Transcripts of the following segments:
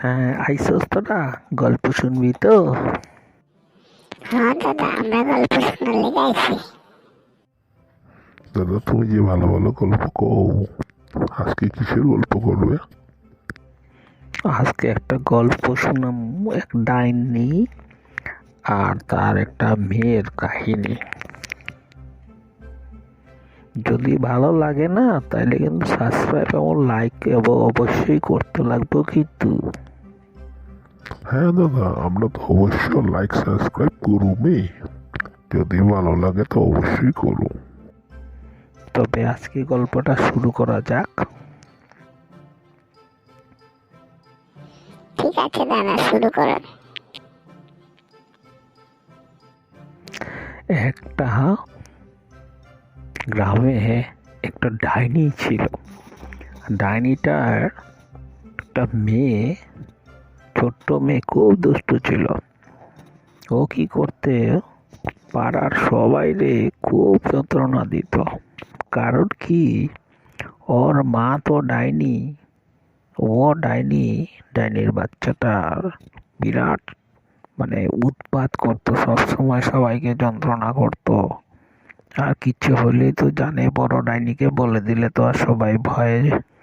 হ্যাঁ, আইসোস তোরা গল্প শুনবি তো? হ্যাঁ দাদা, আমরা গল্প শোনার লেগে আইছি। দাদা, তুমি যে ভালো ভালো গল্প কও, আজকে কিসের গল্প করবে? আজকে একটা গল্প শুনাম, এক ডাইনি আর তার একটা মেয়ের কাহিনী। যদি ভালো লাগে না তাইলে কিন্তু সাবস্ক্রাইব এবং লাইক এবং অবশ্যই করতে লাগবে কিন্তু। হ্যাঁ দাদা, আমরা তো অবশ্যই লাইক সাবস্ক্রাইব করুমই। যদি ভালো লাগে তো অবশ্যই করু। তবে আজকে গল্পটা শুরু করা যাক। ঠিক আছে দাদা, শুরু করুন। একটা গ্রামে একটা ডাইনি ছিল। ডাইনিটার একটা মেয়ে, ছোট্ট মেয়ে, খুব দুষ্টু ছিল। ও কি করতে পাড়ার সবাইরে খুব যন্ত্রণা দিত। কারণ কি, ওর মা তো ডাইনি। ও ডাইনির বাচ্চাটার বিরাট উৎপাত করতো, সবসময় সবাইকে যন্ত্রণা করতো। আর কিচ্ছু হলেই তো জানে, বড় ডাইনিকে বলে দিলে তো আর সবাই ভয়ে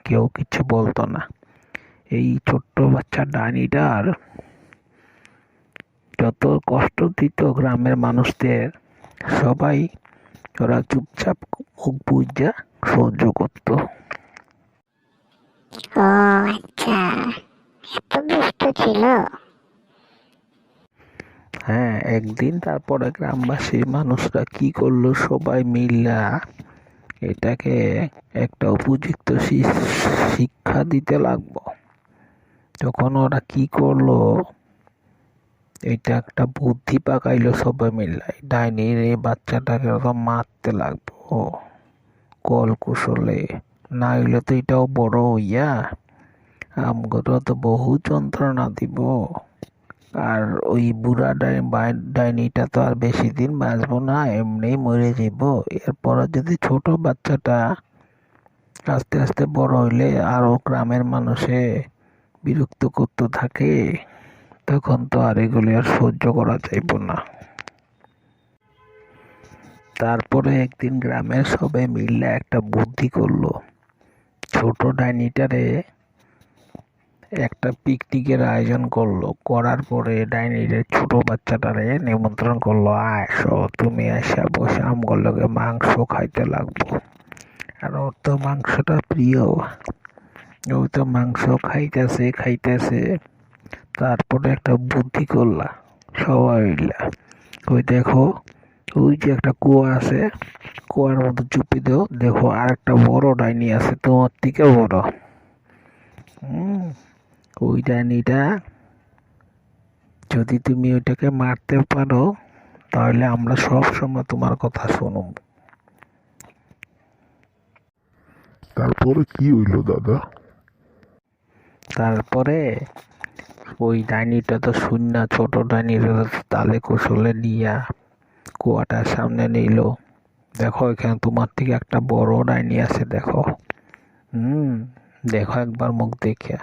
কেউ কিছু বলতো না। এই ছোট্ট বাচ্চা ডাইনিটার যত কষ্ট দিত গ্রামের মানুষদের, সবাই ওরা চুপচাপ মুখ বুজা সহ্য করত। ও আচ্ছা, এত দুষ্ট ছিল। হ্যাঁ, একদিন তারপরে গ্রামবাসীর মানুষরা কি করলো, সবাই মিলা এটাকে একটা উপযুক্ত শিক্ষা দিতে লাগবো। তখন ওরা কি করলো, এটা একটা বুদ্ধি পাকাইলো সবাই মিলে। ডাইনির এই বাচ্চাটাকে ওরা মারতে লাগবো কল কুশলে, না হইলে তো এটাও বড় হইয়া আমগরও তো বহু যন্ত্রণা দিব। আর ওই বুড়া ডাইনিটা তো আর বেশি দিন বাঁচবো না, এমনি মরে যাব। এরপরে যদি ছোট বাচ্চাটা আস্তে আস্তে বড় হইলে আরো গ্রামের মানুষে বিরক্ত করতে থাকে, তখন তো আর এগুলি আর সহ্য করা যাইব না। তারপরে একদিন গ্রামের সবাই মিলে একটা বুদ্ধি করলো। ছোট ডাইনিটারে একটা পিকনিকের আয়োজন করলো। করার পরে ডাইনির ছোট বাচ্চাটারে নিমন্ত্রণ করলো, আসো তুমি আসা বসে আমগর লগে মাংস খাইতে লাগবো। আর ওর তো মাংসটা প্রিয়, ও তো মাংস খাইতেছে। তারপরে একটা বুদ্ধি করলা সবাই মিলা, ওই দেখো, ওই যে একটা কুয়া আছে, কুয়ার মধ্যে চুপি দাও, দেখো আর একটা বড় ডাইনি আছে, তোমার থেকে বড়। ওই ডাইনিটা, যদি তুমি ওইটাকে মারতে পারো তাহলে আমরা সব সময় তোমার কথা শুনব। তারপরে কি হইল দাদা? তারপরে ওই ডাইনিটা তো শূন্য, ছোট ডাইনিটা তালে কৌশলে নিয়া কুয়াটার সামনে নিল। দেখো, এখানে তোমার থেকে একটা বড় ডাইনি আছে, দেখো। দেখো একবার মুখ দেখিয়া,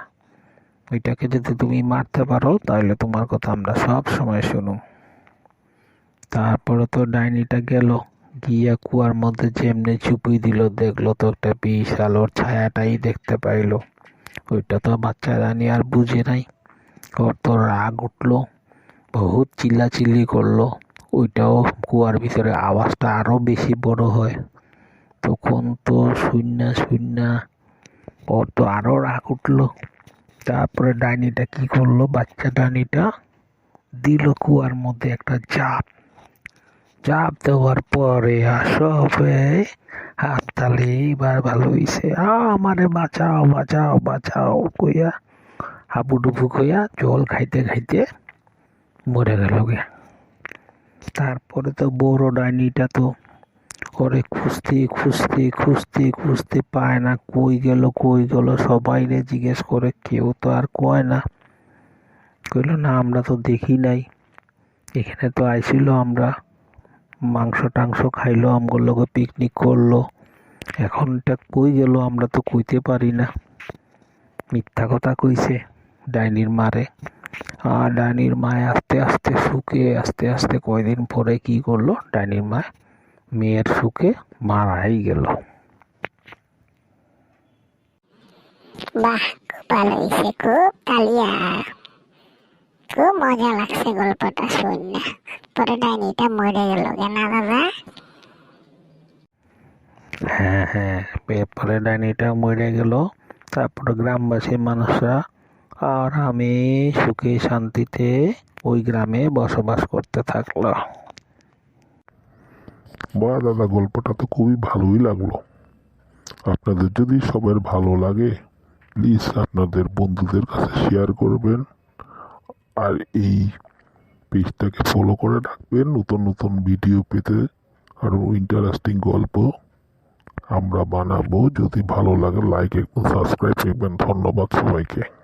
ওইটাকে যদি তুমি মারতে পারো তাহলে তোমার কথা আমরা সব সময় শুনো। তারপরে তো ডাইনিটা গেল, গিয়া কুয়ার মধ্যে যেমনি চুপি দিল, দেখলো তো একটা বিশাল, ওর ছায়াটাই দেখতে পাইলো। ওইটা তো বাচ্চা ডাইনি আর বুঝে নাই। ওর তো রাগ উঠলো, বহুত চিল্লাচিল্লি করলো। ওইটাও কুয়ার ভিতরে আওয়াজটা আরো বেশি বড় হয়। তখন তো শূন্য, ওর তো আরো রাগ উঠলো। তারপরে ডাইনিটা কি করলো, বাচ্চা ডাইনিটা দিল কুয়ার মধ্যে একটা চাপ দেওয়ার পরে সবাই হাততালি, এবার ভালো হইছে, আমারে বাঁচাও বাঁচাও বাঁচাও কইয়া হাবুডুবু কইয়া জল খাইতে খাইতে মরে গেল গে। তারপরে তো বড় ডাইনিটা তো ওরে খুঁজতে পায় না, কই গেল সবাই রে জিজ্ঞেস করে, কেউ তো আর কয় না। কইল, না আমরা তো দেখি নাই, এখানে তো আইছিল, আমরা মাংস টাংস খাইলো, আমগুলো লগে পিকনিক করলো, এখন এটা কই গেল আমরা তো কইতে পারি না। মিথ্যা কথা কইছে, ডাইনির মারে। আর ডাইনির মায় আস্তে আস্তে শুকিয়ে আস্তে আস্তে কয়দিন পরে কি করলো, ডাইনির মায় মেয়ের সুখে মারাই গেল। বাহ, খুব ভালো হয়েছে, খুব তালিয়া। খুব মজা লাগছে গল্পটা শুনে। পরে ডাইনিটা মরে গেল কেন দাদা? হ্যাঁ হ্যাঁ, এরপরে ডাইনিটা মরে গেল। তারপরে গ্রামবাসী মানুষরা আর আমি সুখে শান্তিতে ওই গ্রামে বসবাস করতে থাকলো। বাহ দাদা, গল্পটা তো খুবই ভালোই লাগলো। আপনাদের যদি সবার ভালো লাগে, প্লিজ আপনাদের বন্ধুদের কাছে শেয়ার করবেন। আর এই পেজটাকে ফলো করে রাখবেন নতুন নতুন ভিডিও পেতে। আরও ইন্টারেস্টিং গল্প আমরা বানাবো। যদি ভালো লাগে লাইক এবং সাবস্ক্রাইব করবেন। ধন্যবাদ সবাইকে।